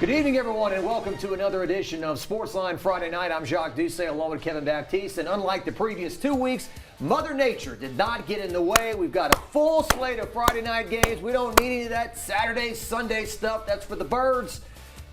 Good evening, everyone, and welcome to another edition of Sportsline Friday Night. I'm Jacques Doucet along with Kevin Baptiste, and unlike the previous 2 weeks, Mother Nature did not get in the way. We've got a full slate of Friday night games. We don't need any of that Saturday, Sunday stuff. That's for the birds.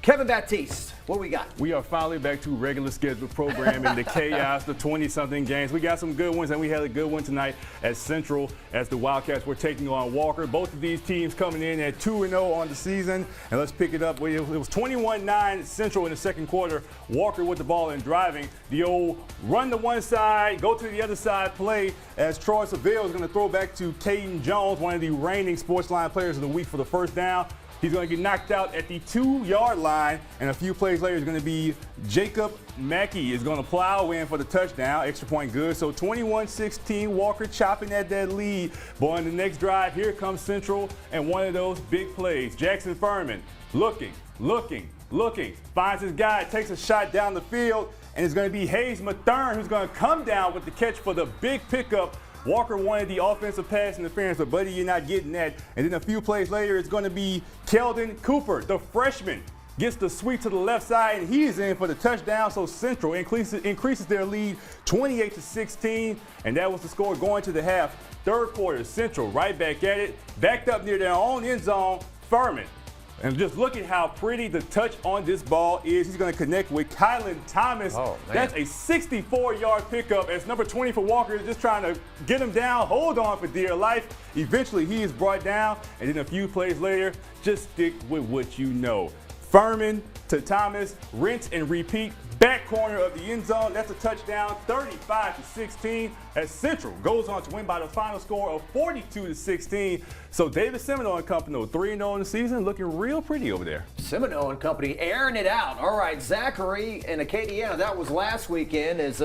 Kevin Baptiste, what do we got? We are finally back to regular scheduled programming, the chaos, the 20-something games. We got some good ones, and we had a good one tonight at Central as the Wildcats were taking on Walker. Both of these teams coming in at 2-0 on the season. And let's pick it up. It was 21-9 Central in the second quarter. Walker with the ball and driving. The old run to one side, go to the other side play as Troy Seville is going to throw back to Caden Jones, one of the reigning Sportsline players of the week, for the first down. He's going to get knocked out at the 2-yard line, and a few plays later, it's going to be Jacob Mackey is going to plow in for the touchdown. Extra point good. So 21-16, Walker chopping at that lead. But on the next drive, here comes Central, and one of those big plays. Jackson Furman looking, finds his guy, takes a shot down the field, and it's going to be Hayes Mathern who's going to come down with the catch for the big pickup. Walker wanted the offensive pass interference, but buddy, you're not getting that. And then a few plays later, it's going to be Keldon Cooper, the freshman, gets the sweep to the left side, and he's in for the touchdown. So Central increases their lead 28-16, and that was the score going to the half. Third quarter, Central right back at it, backed up near their own end zone. Furman. And just look at how pretty the touch on this ball is. He's going to connect with Kylan Thomas. Oh, that's a 64-yard pickup as number 20 for Walker is just trying to get him down, hold on for dear life. Eventually, he is brought down, and then a few plays later, just stick with what you know. Furman to Thomas, rinse and repeat, back corner of the end zone. That's a touchdown, 35-16, as Central goes on to win by the final score of 42-16. So David Semino and company, 3-0 in the season, looking real pretty over there. Semino and company airing it out. All right, Zachary and Acadiana, that was last weekend as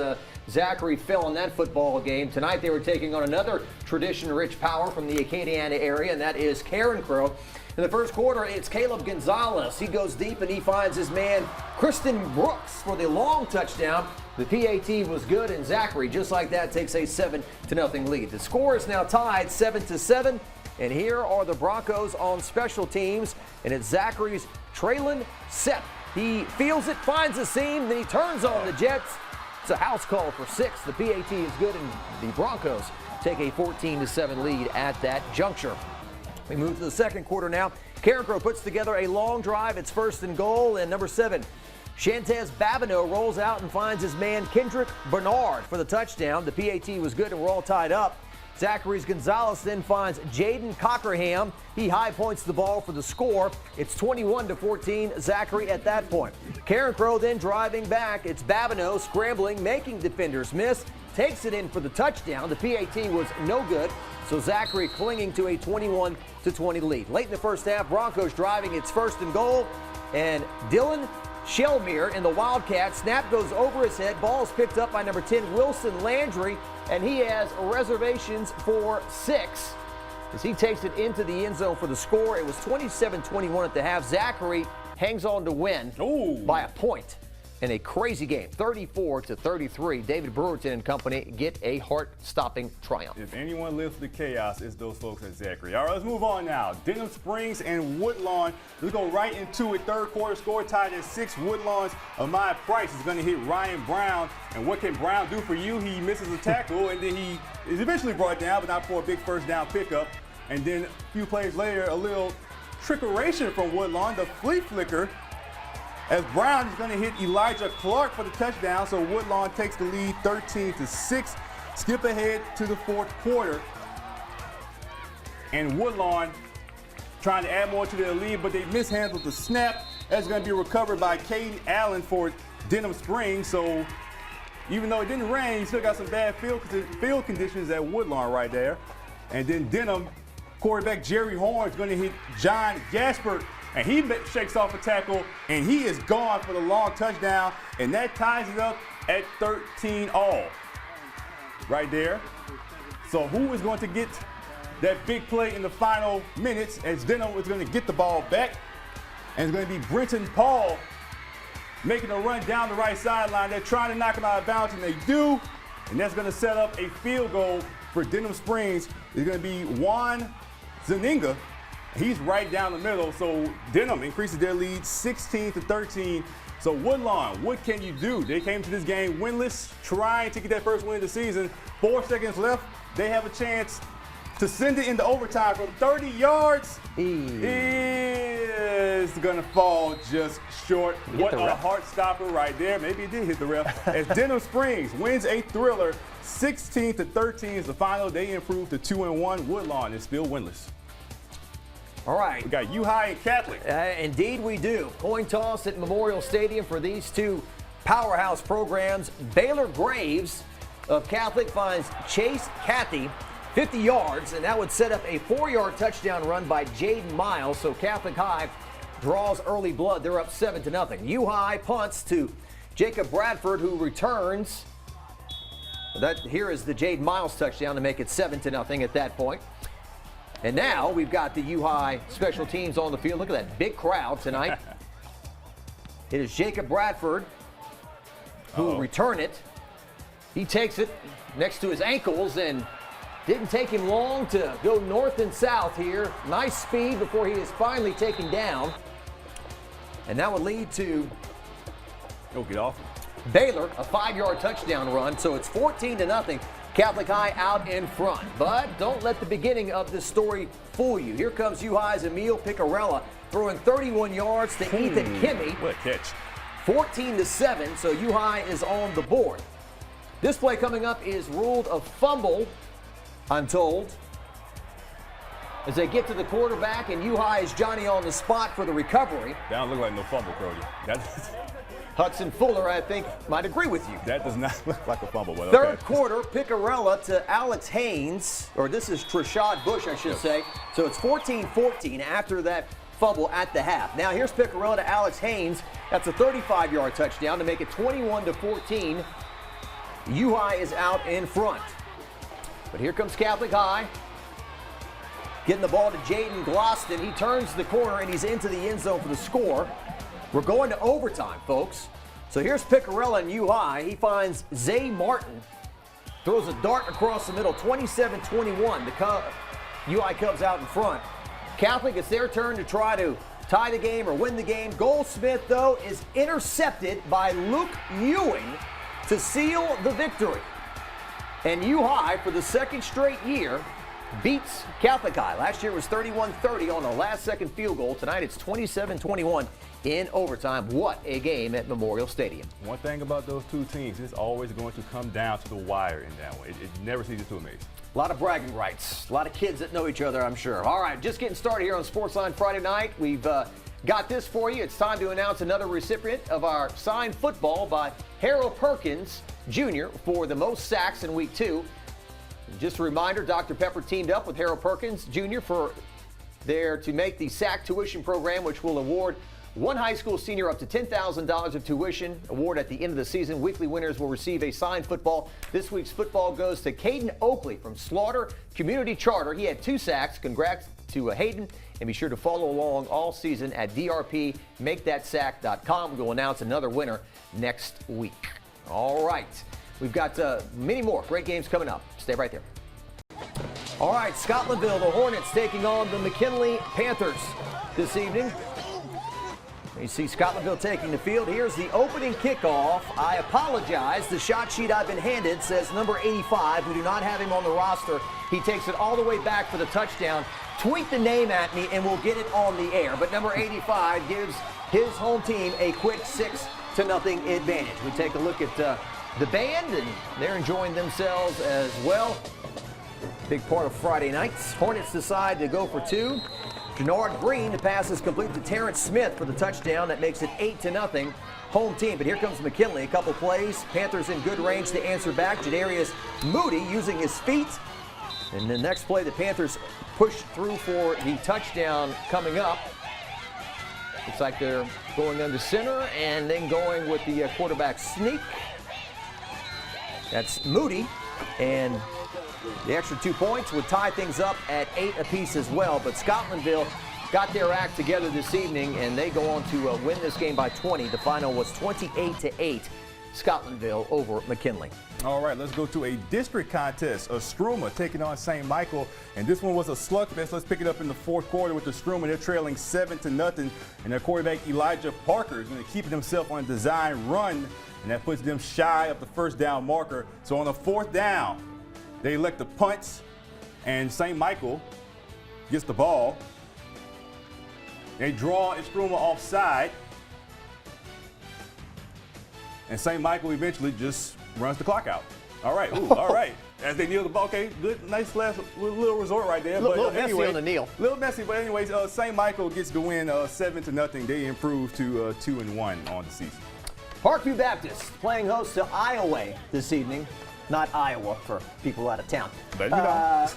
Zachary fell in that football game. Tonight they were taking on another tradition-rich power from the Acadiana area, and that is Karen Crow. In the first quarter, it's Caleb Gonzalez. He goes deep and he finds his man, Kristen Brooks, for the long touchdown. The PAT was good, and Zachary, just like that, takes a 7-0 lead. The score is now tied 7-7, and here are the Broncos on special teams, and it's Zachary's Traylon Sepp. He feels it, finds the seam, then he turns on the Jets. It's a house call for 6. The PAT is good, and the Broncos take a 14-7 lead at that juncture. We move to the second quarter now. Karen Crow puts together a long drive. It's 1st and goal, and number 7, Shantez Babineau rolls out and finds his man Kendrick Bernard for the touchdown. The PAT was good, and we're all tied up. Zachary's Gonzalez then finds Jaden Cockerham. He high points the ball for the score. It's 21-14, Zachary at that point. Karen Crow then driving back. It's Babineau scrambling, making defenders miss. Takes it in for the touchdown. The PAT was no good, so Zachary clinging to a 21-20 lead. Late in the first half, Broncos driving. It's 1st and goal, and Dylan Shelmere in the Wildcat. Snap goes over his head. Ball is picked up by number 10, Wilson Landry, and he has reservations for 6 as he takes it into the end zone for the score. It was 27-21 at the half. Zachary hangs on to win by a point in a crazy game, 34-33. David Brewerton and company get a heart-stopping triumph. If anyone lives through the chaos, it's those folks at Zachary. All right, let's move on now. Denim Springs and Woodlawn. Let's go right into it. Third quarter score tied at 6. Woodlawn's Ahmad Price is going to hit Ryan Brown. And what can Brown do for you? He misses a tackle, and then he is eventually brought down, but not for a big first down pickup. And then a few plays later, a little trickeration from Woodlawn, the flea flicker, as Brown is going to hit Elijah Clark for the touchdown. So Woodlawn takes the lead 13-6. Skip ahead to the fourth quarter. And Woodlawn trying to add more to their lead, but they mishandled the snap. That's going to be recovered by Caden Allen for Denim Springs. So even though it didn't rain, you still got some bad field conditions at Woodlawn right there. And then Denim quarterback Jerry Horn is going to hit John Gaspard, and he shakes off a tackle, and he is gone for the long touchdown, and that ties it up at 13-all right there. So who is going to get that big play in the final minutes as Denim is going to get the ball back, and it's going to be Brenton Paul making a run down the right sideline. They're trying to knock him out of bounds, and they do, and that's going to set up a field goal for Denim Springs. It's going to be Juan Zaninga, He's right down the middle, so Denim increases their lead 16-13. So Woodlawn, what can you do? They came to this game winless, trying to get that first win of the season. 4 seconds left. They have a chance to send it into overtime from 30 yards. Is going to fall just short. What a heart stopper right there. Maybe it did hit the ref. As Denim Springs wins a thriller, 16-13 is the final. They improve to 2-1. Woodlawn is still winless. All right. We got U-High and Catholic. Indeed we do. Coin toss at Memorial Stadium for these two powerhouse programs. Baylor Graves of Catholic finds Chase Cathy 50 yards, and that would set up a 4-yard touchdown run by Jaden Miles. So Catholic High draws early blood. They're up 7-0. U-High punts to Jacob Bradford, who returns. Here is the Jaden Miles touchdown to make it 7-0 at that point. And now we've got the U-High special teams on the field. Look at that big crowd tonight. It is Jacob Bradford who will return it. He takes it next to his ankles, and didn't take him long to go north and south here. Nice speed before he is finally taken down. And that would lead to get off. Baylor, a 5-yard touchdown run. So it's 14-0. Catholic High out in front. But don't let the beginning of this story fool you. Here comes U-High's Emil Picarella throwing 31 yards to Ethan Kimmy. What a catch. 14-7, so U-High is on the board. This play coming up is ruled a fumble, I'm told, as they get to the quarterback, and U-High is Johnny on the spot for the recovery. That don't look like no fumble, Cody. Hudson Fuller, I think, might agree with you. That does not look like a fumble. But Third quarter, Picarella to Alex Haynes, or this is Trashad Bush, I should say. So it's 14-14 after that fumble at the half. Now here's Picarella to Alex Haynes. That's a 35-yard touchdown to make it 21-14. U-High is out in front. But here comes Catholic High. Getting the ball to Jaden Gloston. He turns the corner and he's into the end zone for the score. We're going to overtime, folks. So here's Picarella and U-High. He finds Zay Martin. Throws a dart across the middle, 27-21. U-High Cubs out in front. Catholic, it's their turn to try to tie the game or win the game. Goldsmith, though, is intercepted by Luke Ewing to seal the victory. And U-High, for the second straight year, beats Catholic High. Last year was 31-30 on a last-second field goal. Tonight it's 27-21 in overtime. What a game at Memorial Stadium. One thing about those two teams, it's always going to come down to the wire in that one. It never ceases to amaze. A lot of bragging rights. A lot of kids that know each other, I'm sure. All right, just getting started here on Sportsline Friday Night. We've got this for you. It's time to announce another recipient of our signed football by Harold Perkins Jr. for the most sacks in Week 2. Just a reminder, Dr. Pepper teamed up with Harold Perkins Jr. to make the SAC tuition program, which will award one high school senior up to $10,000 of tuition award at the end of the season. Weekly winners will receive a signed football. This week's football goes to Caden Oakley from Slaughter Community Charter. He had 2 sacks. Congrats to Hayden. And be sure to follow along all season at drpmakethatsack.com. We'll announce another winner next week. All right. We've got many more great games coming up. Stay right there. All right, Scotlandville, the Hornets taking on the McKinley Panthers this evening. You see Scotlandville taking the field. Here's the opening kickoff. I apologize. The shot sheet I've been handed says number 85. We do not have him on the roster. He takes it all the way back for the touchdown. Tweet the name at me and we'll get it on the air. But number 85 gives his home team a quick 6-0 advantage. We take a look at the band, and they're enjoying themselves as well. Big part of Friday nights. Hornets decide to go for 2. Jannard Green, the pass is complete to Terrence Smith for the touchdown. That makes it 8-0 home team. But here comes McKinley. A couple plays. Panthers in good range to answer back. Jadarius Moody using his feet. And the next play, the Panthers push through for the touchdown coming up. Looks like they're going under center and then going with the quarterback sneak. That's Moody. And the extra 2 points would tie things up at 8 apiece as well. But Scotlandville got their act together this evening, and they go on to win this game by 20. The final was 28-8. Scotlandville over McKinley. All right, let's go to a district contest. Strowman taking on St. Michael, and this one was a slugfest. Let's pick it up in the fourth quarter with the Strowman. They're trailing 7-0, and their quarterback Elijah Parker is going to keep himself on a design run, and that puts them shy of the first down marker. So on the fourth down, they elect the punts, and St. Michael gets the ball. They draw Strowman offside, and St. Michael eventually just runs the clock out. All right, all right. As they kneel the ball, okay, good, nice last little resort right there. Little But anyway, messy on the kneel. Little messy, but anyways, St. Michael gets the win 7-0. They improve to 2-1 on the season. Parkview Baptist playing host to Iowa this evening. Not Iowa for people out of town. But you know.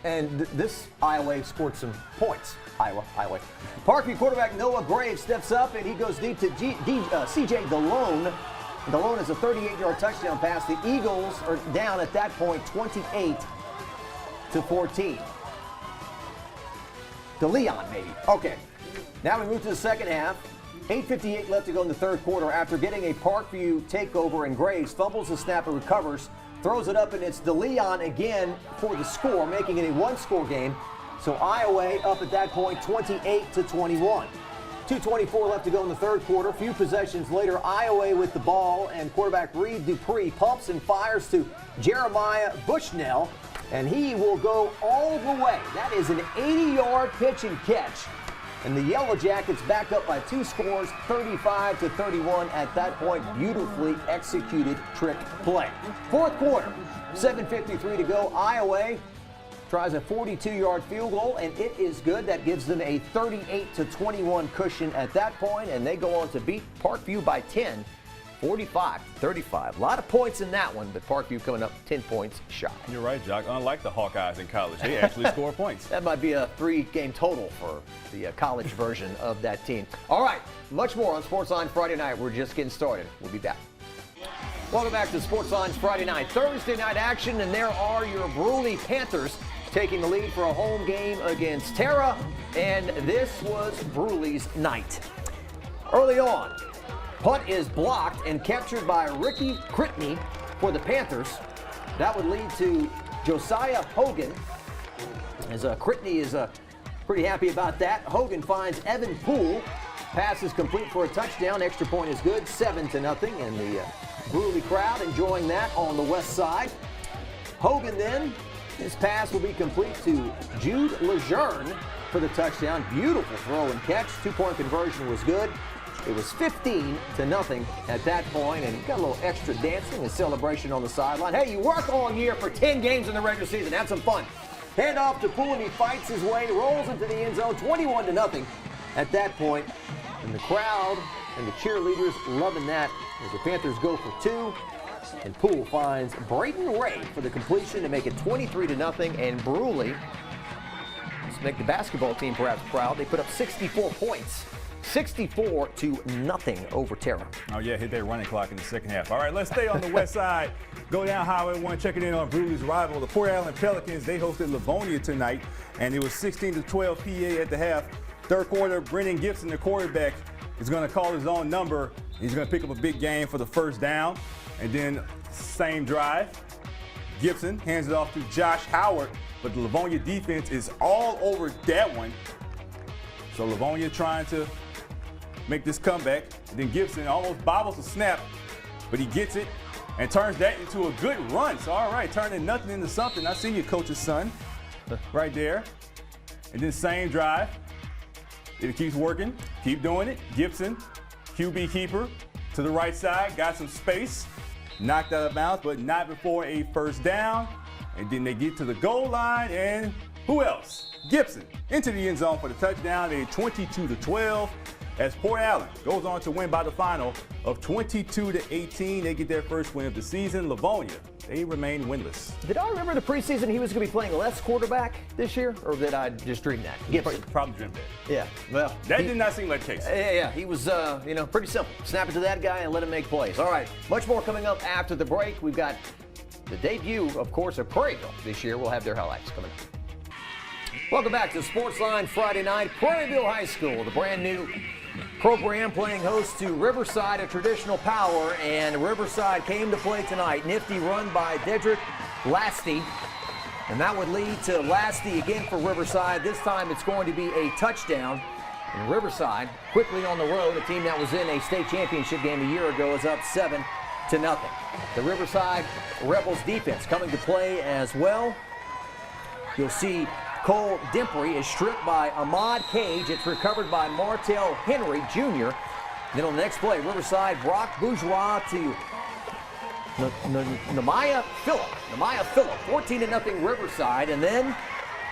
And this Iowa scored some points. Iowa. Parkview quarterback Noah Graves steps up and he goes deep to CJ DeLone. DeLone is a 38-yard touchdown pass. The Eagles are down at that point 28-14. DeLeon, maybe. Okay. Now we move to the second half. 8:58 left to go in the third quarter after getting a Parkview takeover, and Graves fumbles the snap and recovers, throws it up, and it's DeLeon again for the score, making it a one-score game. So Iowa up at that point 28-21. 2:24 left to go in the third quarter. Few possessions later, Iowa with the ball, and quarterback Reed Dupree pumps and fires to Jeremiah Bushnell, and he will go all the way. That is an 80-yard pitch and catch. And the Yellow Jackets back up by 2 scores, 35-31 at that point. Beautifully executed trick play. Fourth quarter, 7:53 to go. Iowa tries a 42-yard field goal, and it is good. That gives them a 38-21 cushion at that point, and they go on to beat Parkview by 10, 45-35. A lot of points in that one, but Parkview coming up 10 points shy. You're right, Jock. Unlike the Hawkeyes in college, they actually score points. That might be a 3-game total for the college version of that team. All right, much more on Sportsline Friday Night. We're just getting started. We'll be back. Welcome back to Sportsline Friday Night. Thursday night action, and there are your Bruy Panthers taking the lead for a home game against Tara, and this was Bruy's night. Early on, punt is blocked and captured by Ricky Critney for the Panthers. That would lead to Josiah Hogan, as Critney is pretty happy about that. Hogan finds Evan Poole. Pass is complete for a touchdown. Extra point is good, 7-0, and the Bruy crowd enjoying that on the west side. Hogan then, his pass will be complete to Jude Lejeune for the touchdown. Beautiful throw and catch. 2-point conversion was good. It was 15-0 at that point, and got a little extra dancing and celebration on the sideline. Hey, you work all year for 10 games in the regular season. Have some fun. Hand off to Poole, and he fights his way, rolls into the end zone, 21-0 at that point. And the crowd and the cheerleaders loving that as the Panthers go for 2. And Poole finds Braden Ray for the completion to make it 23-0. And Bruy, let's make the basketball team perhaps proud, they put up 64 points. 64-0 over Tara. Oh, yeah, hit that running clock in the second half. All right, let's stay on the west side. Go down Highway 1, checking in on Bruy's rival, the Port Allen Pelicans. They hosted Livonia tonight, and it was 16-12 PA at the half. Third quarter, Brennan Gibson, the quarterback, is going to call his own number. He's going to pick up a big game for the first down. And then same drive, Gibson hands it off to Josh Howard, but the Livonia defense is all over that one. So Livonia trying to make this comeback. And then Gibson almost bobbles the snap, but he gets it and turns that into a good run. So all right, turning nothing into something. I see you, coach's son, right there. And then same drive. It keeps working, keep doing it. Gibson, QB keeper to the right side, got some space, knocked out of bounds, but not before a first down. And then they get to the goal line, and who else? Gibson into the end zone for the touchdown, a 22-12. As Port Allen goes on to win by the final of 22-18. They get their first win of the season. Livonia, they remain winless. Did I remember the preseason he was going to be playing less quarterback this year, or did I just dream that? Gibson probably dreamed that. Yeah, well. That did not seem like the case. Yeah, he was, pretty simple. Snap it to that guy and let him make plays. All right, much more coming up after the break. We've got the debut, of course, of Prairieville this year. We'll have their highlights coming up. Welcome back to Sportsline Friday Night. Prairieville High School, the brand new program playing host to Riverside, a traditional power, and Riverside came to play tonight. Nifty run by Dedrick Lasty, and that would lead to Lasty again for Riverside. This time it's going to be a touchdown. And Riverside, quickly on the road, a team that was in a state championship game a year ago, is up 7-0. The Riverside Rebels defense coming to play as well. You'll see Cole Dimpry is stripped by Ahmad Cage. It's recovered by Martell Henry Jr. Then on the next play, Riverside, Brock Bourgeois to Nehemiah Phillip. 14-0 Riverside. And then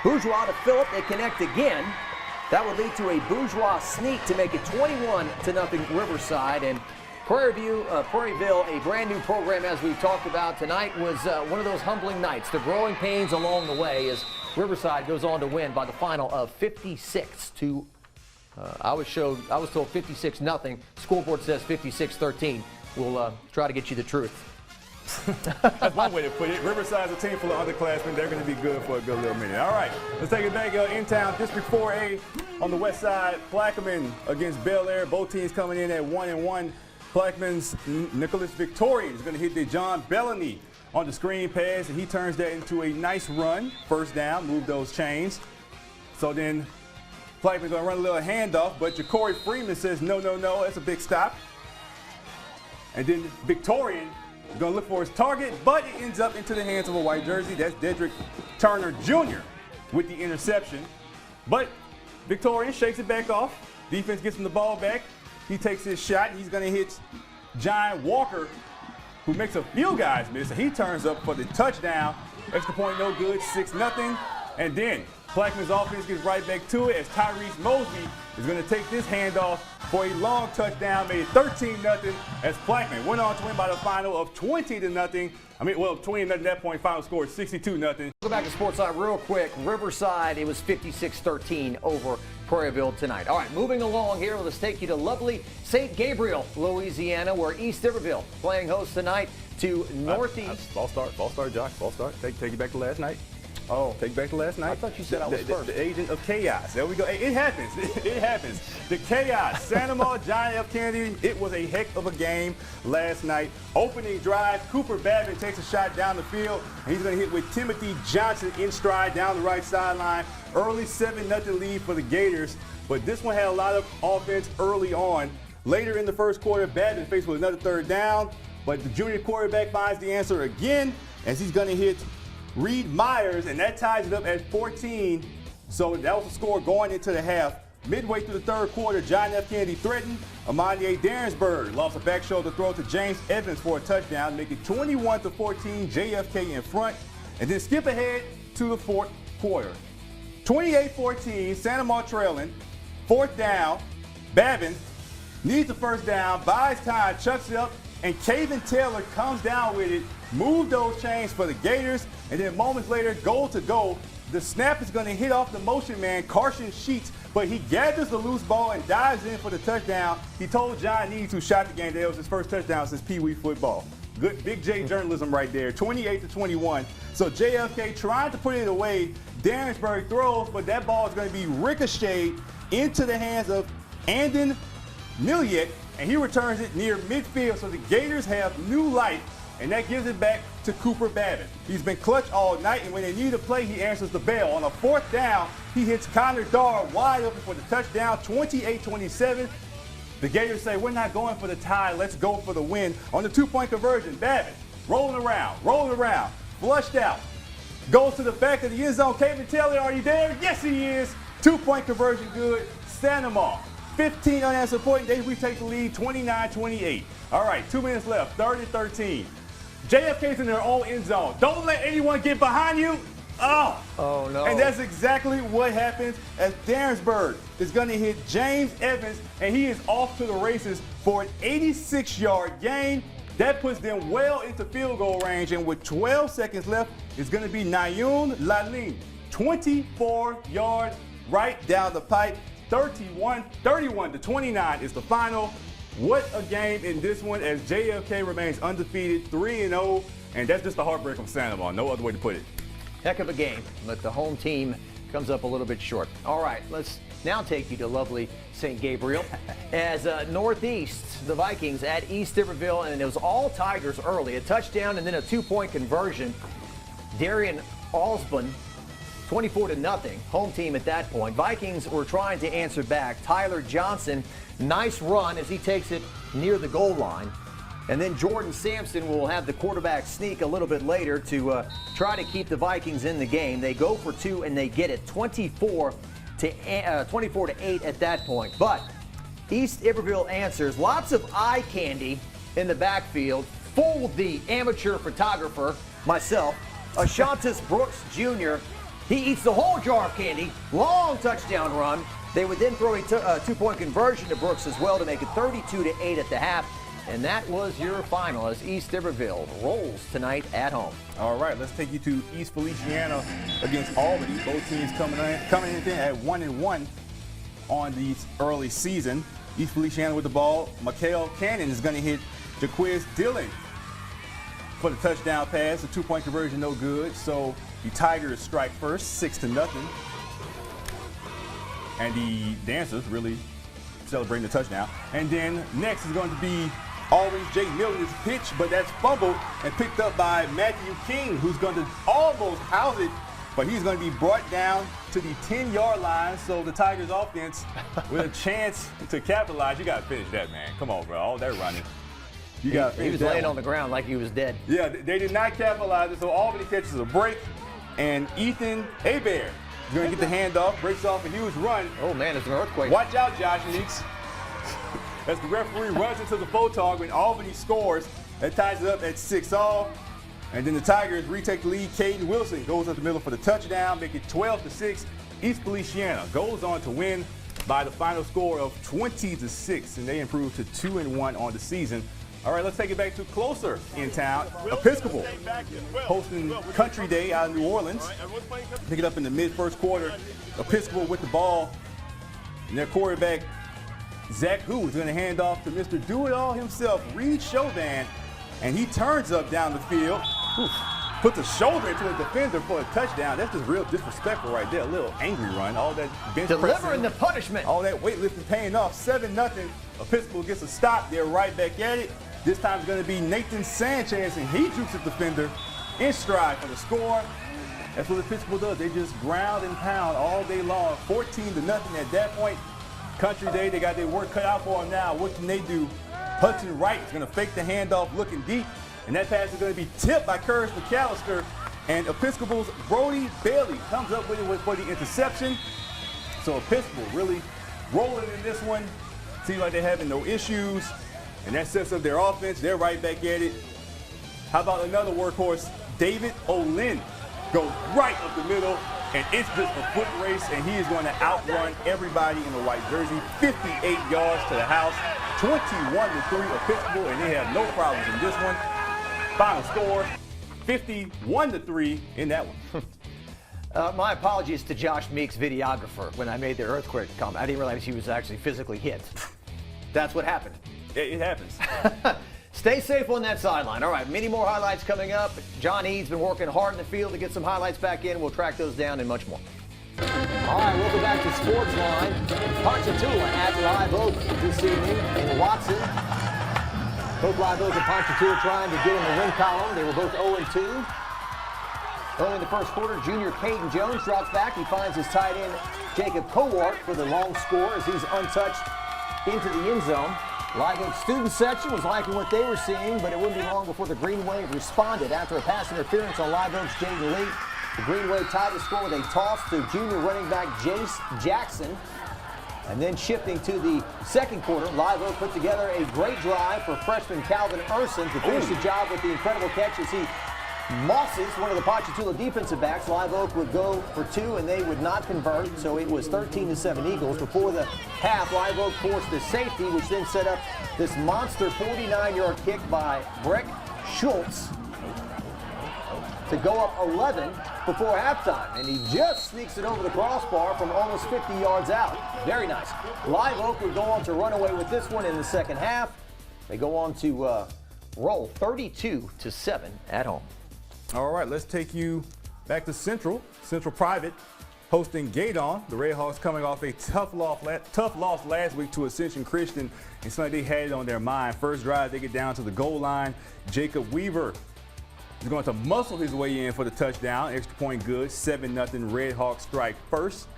Bourgeois to Phillip. They connect again. That would lead to a Bourgeois sneak to make it 21-0 Riverside. And Prairieville, a brand new program as we've talked about tonight, was one of those humbling nights. The growing pains along the way as Riverside goes on to win by the final of 56 to, I was told 56-0. Scoreboard says 56-13. We'll try to get you the truth. That's one way to put it. Riverside's a team full of underclassmen. They're going to be good for a good little minute. All right, let's take it back in town. District 4A on the west side. Plaquemine against Bel Air. Both teams coming in at 1-1. Plaquemine's Nicholas Victorian is going to hit the John Bellany on the screen pass, and he turns that into a nice run. First down, move those chains. So then Plaquemine's going to run a little handoff, but Ja'Cory Freeman says, no, that's a big stop. And then Victorian is going to look for his target, but it ends up into the hands of a white jersey. That's Dedrick Turner Jr. with the interception. But Victorian shakes it back off. Defense gets him the ball back. He takes his shot. He's going to hit John Walker, who makes a few guys miss. And he turns up for the touchdown. Extra point no good, 6-0. And then Plaquemine's offense gets right back to it as Tyrese Mosby is going to take this handoff for a long touchdown, made it 13-0 as Plaquemine went on to win by the final of 20-0. 20-0 at that point. Final score 62-0. Go back to Sportsline real quick. Riverside, it was 56-13 over Prairieville tonight. All right, moving along here, let's take you to lovely St. Gabriel, Louisiana, where East Iberville playing host tonight to Northeast. False start, Jock. False start. Take you back to last night. Oh. Take back to last night. I thought you said I was first. The agent of chaos. There we go. It happens. It happens. The chaos. Santa Ma, John F. Kennedy. It was a heck of a game last night. Opening drive. Cooper Babin takes a shot down the field. And he's going to hit with Timothy Johnson in stride down the right sideline. Early 7-0 lead for the Gators. But this one had a lot of offense early on. Later in the first quarter, Babin faced with another third down. But the junior quarterback finds the answer again as he's going to hit Reed Myers, and that ties it up at 14. So that was the score going into the half. Midway through the third quarter, John F. Kennedy threatened. Amanier Darrensburg lost a back shoulder throw to James Evans for a touchdown, making 21-14, JFK in front. And then skip ahead to the fourth quarter. 28-14, Santa Ma trailing. Fourth down, Babin needs the first down, buys time, chucks it up, and Caven Taylor comes down with it. Move those chains for the Gators, and then moments later, goal to go. The snap is going to hit off the motion man, Carson Sheets, but he gathers the loose ball and dives in for the touchdown. He told John Needs, who shot the game, that it was his first touchdown since Pee Wee football. Good Big J journalism right there, 28-21. So JFK trying to put it away. Darrensburg throws, but that ball is going to be ricocheted into the hands of Andon Milliet, and he returns it near midfield. So the Gators have new life, and that gives it back to Cooper Babin. He's been clutch all night, and when they need a play, he answers the bell. On a fourth down, he hits Connor Darr wide open for the touchdown, 28-27. The Gators say, we're not going for the tie, let's go for the win. On the two-point conversion, Babin rolling around, flushed out, goes to the back of the end zone. Caven Taylor, are you there? Yes, he is. Two-point conversion good. Santa Ma, 15 unanswered points. They retake the lead, 29-28. All right, 2 minutes left, 30-13. JFK's in their own end zone. Don't let anyone get behind you. Oh no. And that's exactly what happens as Darrensburg is going to hit James Evans, and he is off to the races for an 86-yard gain. That puts them well into field goal range, and with 12 seconds left, it's going to be Nayoun Laline. 24 yards right down the pipe. 31-29 is the final. What a game in this one as JFK remains undefeated, 3-0, and that's just a heartbreak from Santa Ma. No other way to put it. Heck of a game, but the home team comes up a little bit short. All right, let's now take you to lovely St. Gabriel. As Northeast, the Vikings at East Iberville, and it was all Tigers early. A touchdown and then a 2-point conversion. Darian Osborne, 24-0, home team at that point. Vikings were trying to answer back. Tyler Johnson, nice run as he takes it near the goal line. And then Jordan Sampson will have the quarterback sneak a little bit later to try to keep the Vikings in the game. They go for 2 and they get it 24 to 8 at that point. But East Iberville answers. Lots of eye candy in the backfield. Fooled the amateur photographer, myself. Ashantis Brooks Jr. He eats the whole jar of candy. Long touchdown run. They would then throw a 2-point conversion to Brooks as well to make it 32 to 8 at the half. And that was your final as East Iberville rolls tonight at home. All right, let's take you to East Feliciana against Albany. Both teams coming in at 1-1 on the early season. East Feliciana with the ball. Mikael Cannon is going to hit Jaquiz Dillon for the touchdown pass. The 2-point conversion, no good. So the Tigers strike first, 6-0. And the Dancers really celebrating the touchdown. And then next is going to be always Jake Miller's pitch, but that's fumbled and picked up by Matthew King, who's going to almost house it, but he's going to be brought down to the 10-yard line. So the Tigers offense with a chance to capitalize. You got to finish that, man. Come on, bro. All that running. You got to finish that. He was laying on the ground like he was dead. Yeah, they did not capitalize it, so Albany catches a break, and Ethan Hebert is going to get the handoff, breaks off a huge run. Oh, man, it's an earthquake. Watch out, Josh Meeks. As the referee runs into the photog when Albany scores, that ties it up at 6-all. And then the Tigers retake the lead. Caden Wilson goes up the middle for the touchdown, make it 12-6. East Feliciana goes on to win by the final score of 20-6, and they improve to 2-1 on the season. All right, let's take it back to closer in town. Episcopal hosting Country Day out of New Orleans. Pick it up in the mid-first quarter. Episcopal with the ball, and their quarterback Zach Who is going to hand off to Mr. Do-It-All himself, Reed Chauvin, and he turns up down the field, puts a shoulder into a defender for a touchdown. That's just real disrespectful right there. A little angry run. All that bench delivering pressing, the punishment. all that weightlifting paying off. 7-0. Episcopal gets a stop. They're right back at it. This time it's going to be Nathan Sanchez, and he jukes the defender in stride for the score. That's what Episcopal does. They just ground and pound all day long. 14-0 at that point. Country Day, they got their work cut out for them now. What can they do? Hudson Wright is going to fake the handoff looking deep, and that pass is going to be tipped by Curtis McAllister, and Episcopal's Brody Bailey comes up with it for the interception. So Episcopal really rolling in this one. Seems like they're having no issues, and that sets up their offense. They're right back at it. How about another workhorse? David Olin goes right up the middle, and it's just a foot race, and he is going to outrun everybody in the white jersey. 58 yards to the house, 21-3 Episcopal, and they have no problems in this one. Final score, 51-3 in that one. My apologies to Josh Meeks, videographer, when I made the earthquake comment. I didn't realize he was actually physically hit. That's what happened. It happens. Stay safe on that sideline. All right, many more highlights coming up. John Eads been working hard in the field to get some highlights back in. We'll track those down and much more. All right, welcome back to Sportsline. Ponchatoula at Live Oak this evening in Watson. Both Live Oak and Ponchatoula trying to get in the win column. They were both 0-2. Early in the first quarter, junior Caden Jones drops back. He finds his tight end Jacob Cowart for the long score as he's untouched into the end zone. Live Oak student section was liking what they were seeing, but it wouldn't be long before the Green Wave responded after a pass interference on Live Oak's Jaden Lee. The Green Wave tied the score with a toss to junior running back Jace Jackson. And then shifting to the second quarter, Live Oak put together a great drive for freshman Calvin Urson to finish the job with the incredible catch as he Mosses, one of the Ponchatoula defensive backs. Live Oak would go for 2 and they would not convert, so it was 13-7 Eagles. Before the half, Live Oak forced the safety, which then set up this monster 49-yard kick by Breck Schultz to go up 11 before halftime, and he just sneaks it over the crossbar from almost 50 yards out. Very nice. Live Oak would go on to run away with this one in the second half. They go on to roll 32-7 at home. All right, let's take you back to Central Private. hosting Gaydon. The Redhawks coming off a tough loss last week to Ascension Christian, and something they had it on their mind. First drive, they get down to the goal line. Jacob Weaver is going to muscle his way in for the touchdown. Extra point good. 7-0 Redhawks strike first.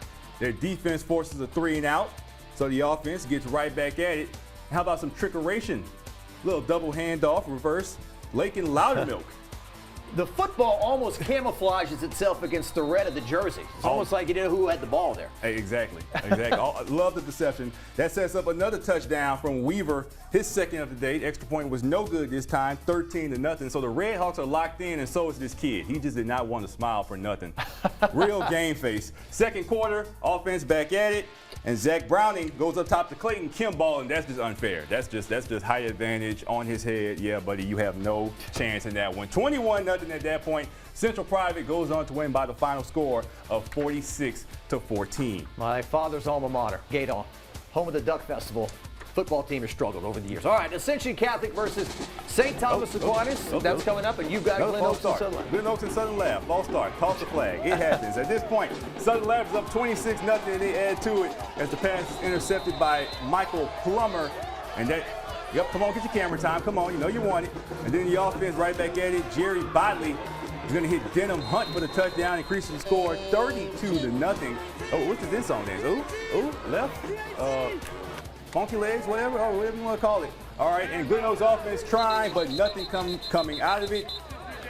Their defense forces a 3-and-out, so the offense gets right back at it. How about some trickeration? Little double handoff, reverse. Lake and Loudermilk. The football almost camouflages itself against the red of the jersey. It's almost like you know who had the ball there. Hey, exactly. Love the deception. That sets up another touchdown from Weaver, his second of the day. Extra point was no good this time, 13-0. So the Redhawks are locked in, and so is this kid. He just did not want to smile for nothing. Real game face. Second quarter, offense back at it, and Zach Browning goes up top to Clayton Kimball, and that's just unfair. That's just high advantage on his head. Yeah, buddy, you have no chance in that one. 21-0 at that point. Central Private goes on to win by the final score of 46-14. My father's alma mater, Gaydon, home of the Duck Festival. Football team has struggled over the years. All right, Ascension Catholic versus St. Thomas Aquinas. That's coming up, and you've got Glen Oaks and Southern Lab. Glen Oaks and Southern Lab. False start. Toss the flag. It happens. At this point, Southern Lab is up 26-0, and they add to it as the pass is intercepted by Michael Plummer. And that, yep, come on, get your camera time. Come on, you know you want it. And then the offense right back at it. Jerry Bodley is going to hit Denim Hunt for the touchdown, increases the score 32-0. Oh, what's this on there? Ooh, left. Funky legs, whatever you want to call it. All right, and Glen Oaks offense trying, but nothing coming out of it.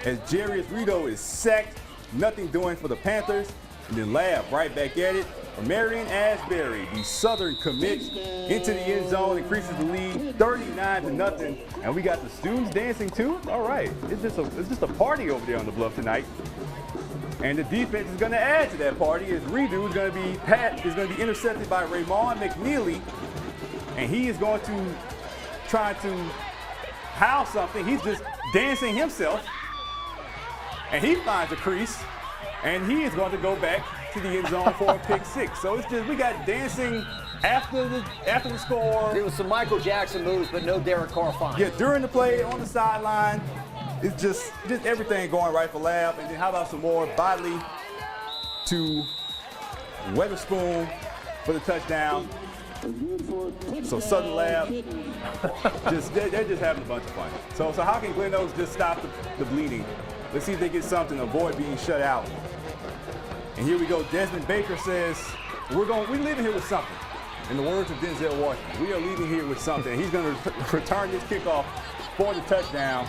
As Jarius Rito is sacked, nothing doing for the Panthers. And then Lab right back at it. Marion Asbury, the Southern commit, into the end zone, increases the lead 39-0. And we got the students dancing too. All right, it's just a party over there on the bluff tonight. And the defense is going to add to that party as Redo is going to be intercepted by Raymond McKinley. And he is going to try to howl something. He's just dancing himself. And he finds a crease. And he is going to go back to the end zone for a pick six. So it's just, we got dancing after the score. There was some Michael Jackson moves, but no Derek Carr fine. Yeah, during the play, on the sideline. It's just everything going right for Lab. And then how about some more? Bodley to Weatherspoon for the touchdown. So Southern Lab, they're just having a bunch of fun. So how can Glen Oaks just stop the bleeding? Let's see if they get something to avoid being shut out. And here we go. Desmond Baker says, we're leaving here with something. In the words of Denzel Washington, we are leaving here with something. He's going to return this kickoff for the touchdown.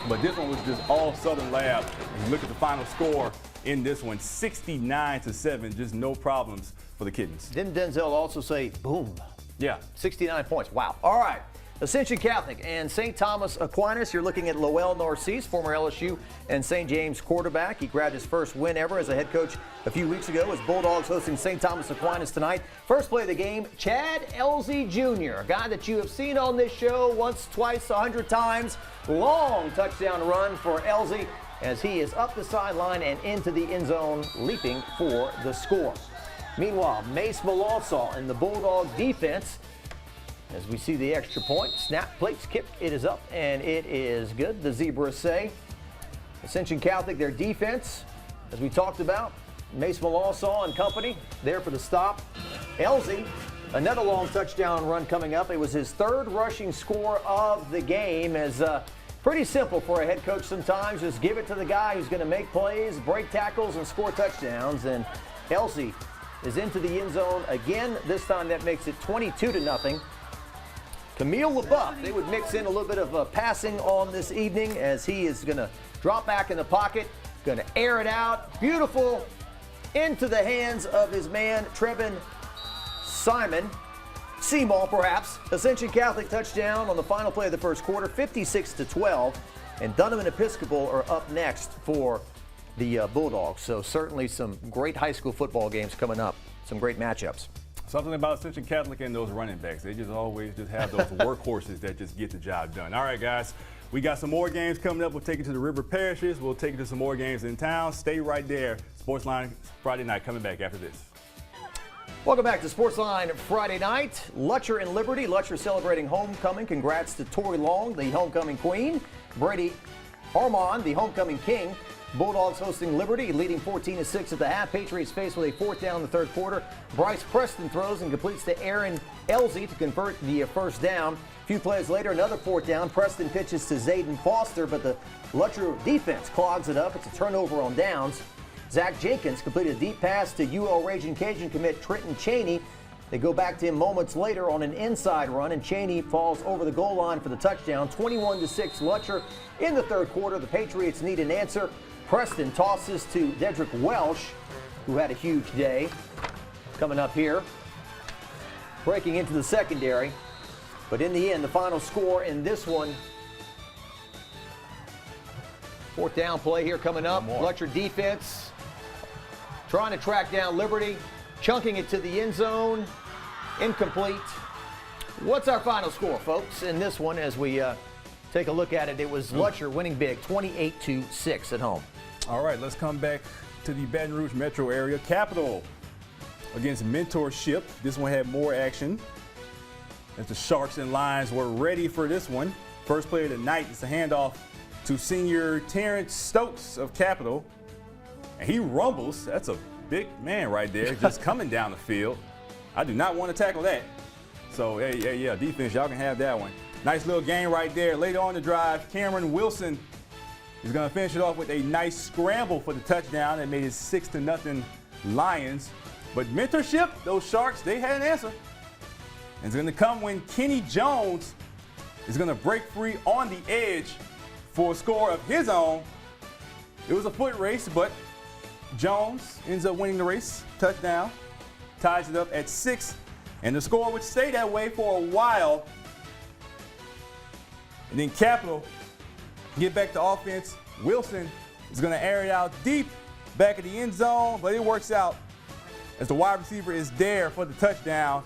But this one was just all Southern Lab. And you look at the final score in this one, 69-7, just no problems for the Kittens. Didn't Denzel also say, boom? Yeah. 69 points. Wow. All right. Ascension Catholic and St. Thomas Aquinas. You're looking at Lowell Narcisse, former LSU and St. James quarterback. He grabbed his first win ever as a head coach a few weeks ago as Bulldogs hosting St. Thomas Aquinas tonight. First play of the game, Chad Elsie Jr., a guy that you have seen on this show once, twice, 100 times. Long touchdown run for Elsie as he is up the sideline and into the end zone, leaping for the score. Meanwhile, Mace Malasaw and the Bulldog defense, as we see the extra point, snap, plates, kick, it is up, and it is good, the Zebras say. Ascension Catholic, their defense, as we talked about, Mace Malasaw and company, there for the stop. Elsie, another long touchdown run coming up. It was his third rushing score of the game, as pretty simple for a head coach sometimes. Just give it to the guy who's going to make plays, break tackles, and score touchdowns. And Elsie is into the end zone again. This time that makes it 22-0. Camille LaBeouf, they would mix in a little bit of passing on this evening as he is going to drop back in the pocket, going to air it out. Beautiful into the hands of his man, Trevin Simon. Seymour, perhaps. Ascension Catholic touchdown on the final play of the first quarter, 56-12. And Dunham and Episcopal are up next for the Bulldogs. So certainly some great high school football games coming up, some great matchups. Something about Ascension Catholic and those running backs. They just always have those workhorses that just get the job done. All right, guys, we got some more games coming up. We'll take you to the river parishes. We'll take you to some more games in town. Stay right there. Sportsline Friday Night coming back after this. Welcome back to Sportsline Friday Night. Lutcher and Liberty. Lutcher celebrating homecoming. Congrats to Tori Long, the homecoming queen. Brady Armand, the homecoming king. Bulldogs hosting Liberty, leading 14-6 at the half. Patriots faced with a fourth down in the third quarter. Bryce Preston throws and completes to Aaron Elzey to convert the first down. A few plays later, another fourth down. Preston pitches to Zayden Foster, but the Lutcher defense clogs it up. It's a turnover on downs. Zach Jenkins completed a deep pass to UL Raging Cajun commit Trenton Cheney. They go back to him moments later on an inside run, and Cheney falls over the goal line for the touchdown. 21-6 Lutcher in the third quarter. The Patriots need an answer. Preston tosses to Dedrick Welsh, who had a huge day. Coming up here, breaking into the secondary. But in the end, the final score in this one, fourth down play here coming up. Lutcher defense trying to track down Liberty, chunking it to the end zone, incomplete. What's our final score, folks, in this one as we take a look at it? It was Lutcher winning big, 28-6 at home. All right, let's come back to the Baton Rouge metro area. Capital against Mentorship. This one had more action as the Sharks and Lions were ready for this one. First play of the night is a handoff to senior Terrence Stokes of Capital. And he rumbles. That's a big man right there, just coming down the field. I do not want to tackle that. So, yeah, defense, y'all can have that one. Nice little game right there. Later on the drive, Cameron Wilson is going to finish it off with a nice scramble for the touchdown that made it 6-0 Lions. But Mentorship, those Sharks, they had an answer. And it's going to come when Kenny Jones is going to break free on the edge for a score of his own. It was a foot race, but Jones ends up winning the race. Touchdown. Ties it up at 6. And the score would stay that way for a while. And then Capital get back to offense. Wilson is going to air it out deep back at the end zone, but it works out as the wide receiver is there for the touchdown.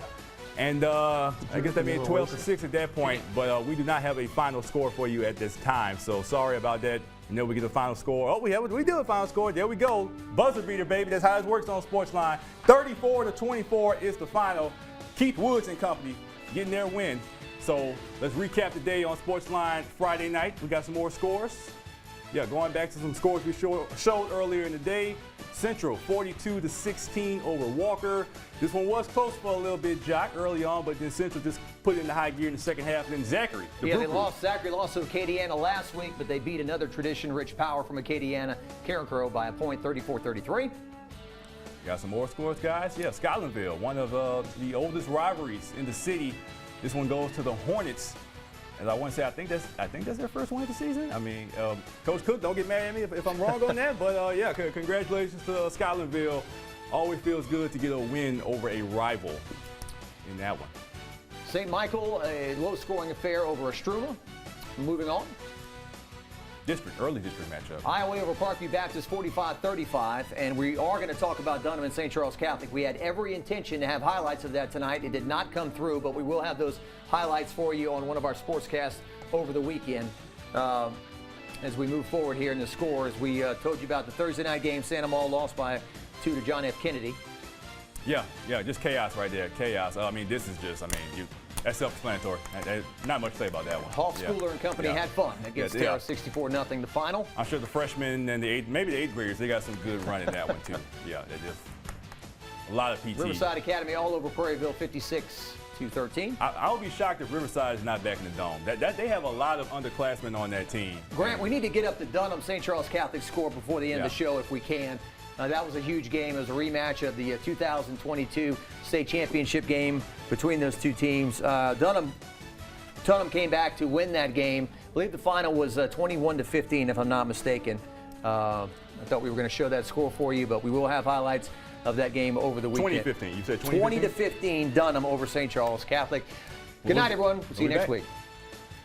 And I guess that made 12-6 at that point, but we do not have a final score for you at this time. So sorry about that. You know, we get the final score. Oh, we do a final score. There we go. Buzzer beater, baby. That's how it works on Sportsline. 34-24 is the final. Keith Woods and company getting their win. So let's recap the day on Sportsline Friday night. We got some more scores. Yeah, going back to some scores we showed earlier in the day. Central 42-16 over Walker. This one was close for a little bit, Jock, early on, but then Central just put it in the high gear in the second half. And then Zachary. Zachary lost to Acadiana last week, but they beat another tradition-rich power from Acadiana, Karenkro, by a point, 34-33. Got some more scores, guys. Yeah, Scotlandville, one of the oldest rivalries in the city. This one goes to the Hornets. As I want to say, I think that's their first win of the season. I mean, Coach Cook, don't get mad at me if I'm wrong on that. But yeah, congratulations to Scotlandville. Always feels good to get a win over a rival in that one. St. Michael, a low-scoring affair over Strowman. Moving on. Early district matchup. Iowa over Parkview Baptist 45-35, and we are going to talk about Dunham and St. Charles Catholic. We had every intention to have highlights of that tonight. It did not come through, but we will have those highlights for you on one of our sportscasts over the weekend. As we move forward here in the scores, we told you about the Thursday night game. Santa Maria lost by 2 to John F. Kennedy. Yeah, just chaos right there. Chaos. This is just, that's self-explanatory. Not much to say about that one. Hoffschooler and company had fun against Terra 64-0 the final. I'm sure the freshmen and maybe the 8th graders, they got some good run in that one too. Yeah, they just a lot of PT. Riverside Academy all over Prairieville 56-13. I would be shocked if Riverside is not back in the dome. They have a lot of underclassmen on that team. Grant, we need to get up the Dunham St. Charles Catholic score before the end of the show if we can. That was a huge game. It was a rematch of the 2022 state championship game between those two teams. Dunham came back to win that game. I believe the final was 21-15, if I'm not mistaken. I thought we were going to show that score for you, but we will have highlights of that game over the weekend. 20-15. You said 20-15? 20-15 Dunham over St. Charles Catholic. Good night, everyone. We'll see you next week.